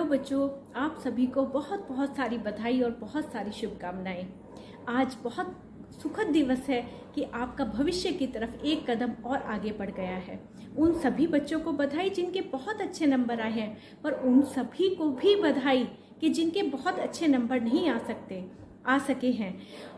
Hello बच्चों, आप सभी को बहुत बहुत सारी बधाई और बहुत सारी शुभकामनाएं। आज बहुत सुखद दिवस है कि आपका भविष्य की तरफ एक कदम और आगे बढ़ गया है। उन सभी बच्चों को बधाई जिनके बहुत अच्छे नंबर आए हैं, पर उन सभी को भी बधाई कि जिनके बहुत अच्छे नंबर नहीं आ सके हैं।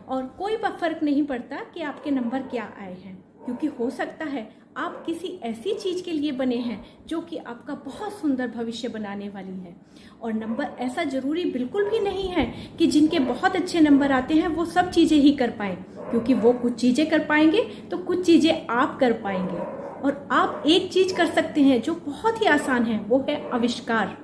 और कोई फर्क नहीं पड़ता कि आपके नंबर क्या आए हैं, क्योंकि हो सकता है आप किसी ऐसी चीज के लिए बने हैं जो कि आपका बहुत सुंदर भविष्य बनाने वाली है। और नंबर ऐसा जरूरी बिल्कुल भी नहीं है कि जिनके बहुत अच्छे नंबर आते हैं वो सब चीजें ही कर पाएं, क्योंकि वो कुछ चीजें कर पाएंगे तो कुछ चीजें आप कर पाएंगे। और आप एक चीज कर सकते हैं जो बहुत ही आसान है, वो है आविष्कार।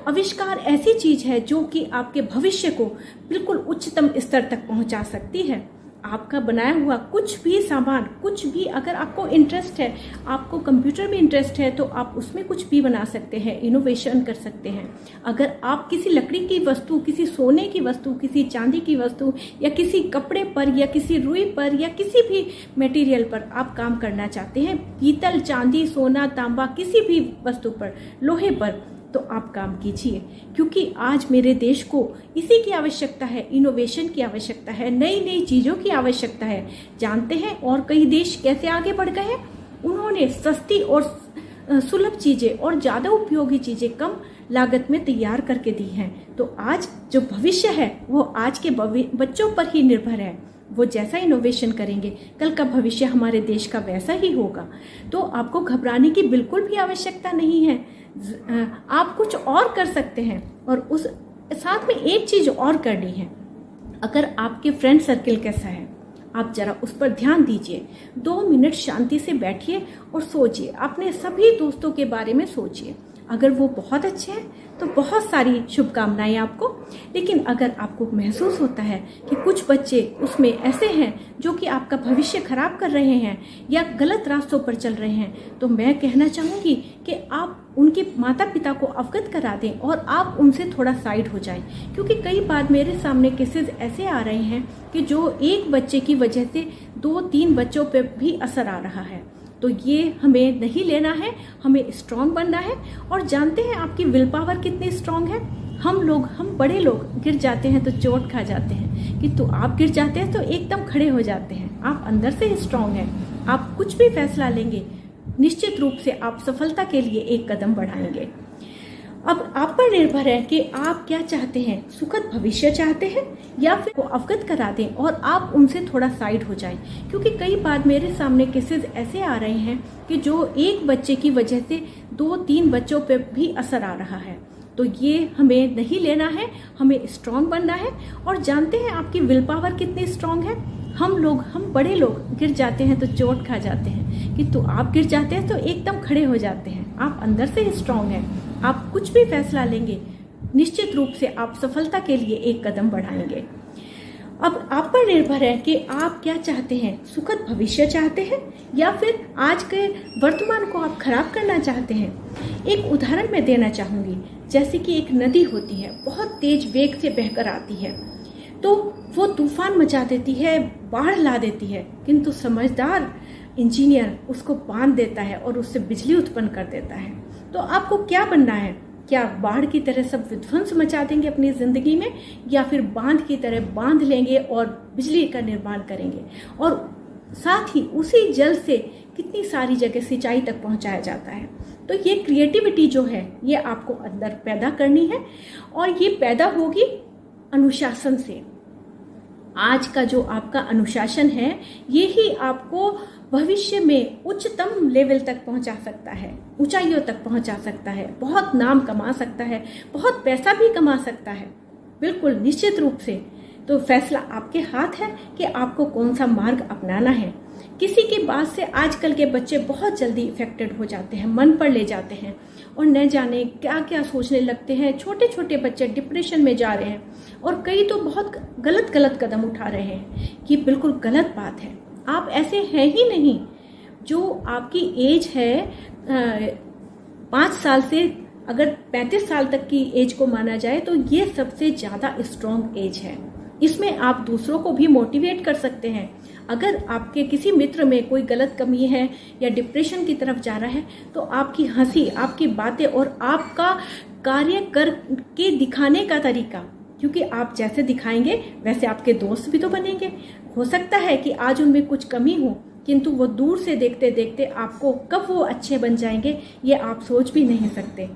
आविष्कार ऐसी चीज है जो कि आपके भविष्य को बिल्कुल उच्चतम स्तर तक पहुंचा सकती है। आपका बनाया हुआ कुछ भी सामान, कुछ भी, अगर आपको इंटरेस्ट है, आपको कंप्यूटर में इंटरेस्ट है, तो आप उसमें कुछ भी बना सकते हैं, इनोवेशन कर सकते हैं। अगर आप किसी लकड़ी की वस्तु, किसी सोने की वस्तु, किसी चांदी की वस्तु, या किसी कपड़े पर, या किसी रुई पर, या किसी भी मटेरियल पर आप काम करना चाहते हैं, पीतल, चांदी, सोना, तांबा, किसी भी वस्तु पर, लोहे पर, तो आप काम कीजिए, क्योंकि आज मेरे देश को इसी की आवश्यकता है, इनोवेशन की आवश्यकता है, नई नई चीजों की आवश्यकता है। जानते हैं और कई देश कैसे आगे बढ़ गए हैं? उन्होंने सस्ती और सुलभ चीजें और ज्यादा उपयोगी चीजें कम लागत में तैयार करके दी हैं। तो आज जो भविष्य है वो आज के बच्चों पर ही निर्भर है। वो जैसा इनोवेशन करेंगे, कल का भविष्य हमारे देश का वैसा ही होगा। तो आपको घबराने की बिल्कुल भी आवश्यकता नहीं है। आप कुछ और कर सकते हैं, और उस साथ में एक चीज और करनी है। अगर आपके फ्रेंड सर्किल कैसा है, आप जरा उस पर ध्यान दीजिए। 2 मिनट शांति से बैठिए और सोचिए, अपने सभी दोस्तों के बारे में सोचिए। अगर वो बहुत अच्छे हैं तो बहुत सारी शुभकामनाएं आपको। लेकिन अगर आपको महसूस होता है कि कुछ बच्चे उसमें ऐसे हैं जो कि आपका भविष्य खराब कर रहे हैं या गलत रास्तों पर चल रहे हैं, तो मैं कहना चाहूंगी कि आप उनके माता पिता को अवगत करा दें और आप उनसे थोड़ा साइड हो जाएं। क्योंकि कई बार मेरे सामने केसेस ऐसे आ रहे हैं कि जो एक बच्चे की वजह से 2-3 बच्चों पर भी असर आ रहा है। तो ये हमें नहीं लेना है, हमें स्ट्रांग बनना है। और जानते हैं आपकी विल पावर कितनी स्ट्रांग है? हम बड़े लोग गिर जाते हैं तो चोट खा जाते हैं, किंतु आप गिर जाते हैं तो एकदम खड़े हो जाते हैं। आप अंदर से स्ट्रांग हैं। आप कुछ भी फैसला लेंगे, निश्चित रूप से आप सफलता के लिए एक कदम बढ़ाएंगे। अब आप पर निर्भर है कि आप क्या चाहते हैं, सुखद भविष्य चाहते हैं या फिर को अवगत करा दें और आप उनसे थोड़ा साइड हो जाएं। क्योंकि कई बार मेरे सामने केसेस ऐसे आ रहे हैं कि जो एक बच्चे की वजह से 2-3 बच्चों पर भी असर आ रहा है। तो ये हमें नहीं लेना है, हमें स्ट्रांग बनना है। और जानते हैं आपकी विल पावर कितनी स्ट्रांग है? हम बड़े लोग गिर जाते हैं तो चोट खा जाते हैं, किंतु आप गिर जाते हैं तो एकदम खड़े हो जाते हैं। आप अंदर से स्ट्रांग हैं। आप कुछ भी फैसला लेंगे, निश्चित रूप से आप सफलता के लिए एक कदम बढ़ाएंगे। अब आप पर निर्भर है कि आप क्या चाहते हैं, सुखद भविष्य चाहते हैं या फिर आज के वर्तमान को आप खराब करना चाहते हैं। एक उदाहरण मैं देना चाहूंगी। जैसे कि एक नदी होती है, बहुत तेज वेग से बहकर आती है, तो वो तूफान मचा देती है, बाढ़ ला देती है, किंतु समझदार इंजीनियर उसको बांध देता है और उससे बिजली उत्पन्न कर देता है। तो आपको क्या बनना है? क्या बाढ़ की तरह सब विध्वंस मचा देंगे अपनी जिंदगी में, या फिर बांध की तरह बांध लेंगे और बिजली का निर्माण करेंगे? और साथ ही उसी जल से कितनी सारी जगह सिंचाई तक पहुंचाया जाता है। तो ये क्रिएटिविटी जो है, ये आपको अंदर पैदा करनी है, और ये पैदा होगी अनुशासन से। आज का जो आपका अनुशासन है, ये ही आपको भविष्य में उच्चतम लेवल तक पहुंचा सकता है, ऊंचाइयों तक पहुंचा सकता है, बहुत नाम कमा सकता है, बहुत पैसा भी कमा सकता है। बिल्कुल निश्चित रूप से। तो फैसला आपके हाथ है कि आपको कौन सा मार्ग अपनाना है। किसी की बात से आजकल के बच्चे बहुत जल्दी इफेक्टेड हो जाते हैं, मन पर ले जाते हैं और न जाने क्या क्या सोचने लगते हैं। छोटे छोटे बच्चे डिप्रेशन में जा रहे हैं और कई तो बहुत गलत कदम उठा रहे हैं। ये बिल्कुल गलत बात है। आप ऐसे हैं ही नहीं। जो आपकी एज है 5 साल से अगर 35 साल तक की एज को माना जाए तो ये सबसे ज्यादा स्ट्रॉन्ग एज है। इसमें आप दूसरों को भी मोटिवेट कर सकते हैं। अगर आपके किसी मित्र में कोई गलत कमी है या डिप्रेशन की तरफ जा रहा है, तो आपकी हंसी, आपकी बातें और आपका कार्य करके दिखाने का तरीका, क्योंकि आप जैसे दिखाएंगे वैसे आपके दोस्त भी तो बनेंगे। हो सकता है कि आज उनमें कुछ कमी हो, किंतु वो दूर से देखते देखते आपको कब वो अच्छे बन जाएंगे ये आप सोच भी नहीं सकते।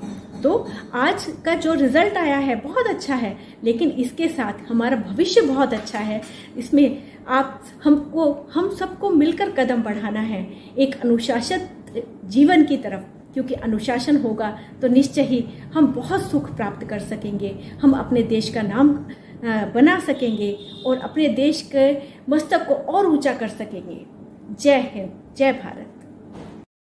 तो आज का जो रिजल्ट आया है बहुत अच्छा है, लेकिन इसके साथ हमारा भविष्य बहुत अच्छा है। इसमें हम सबको मिलकर कदम बढ़ाना है एक अनुशासित जीवन की तरफ, क्योंकि अनुशासन होगा तो निश्चय ही हम बहुत सुख प्राप्त कर सकेंगे। हम अपने देश का नाम बना सकेंगे और अपने देश के मस्तक को और ऊंचा कर सकेंगे। जय हिंद, जय भारत।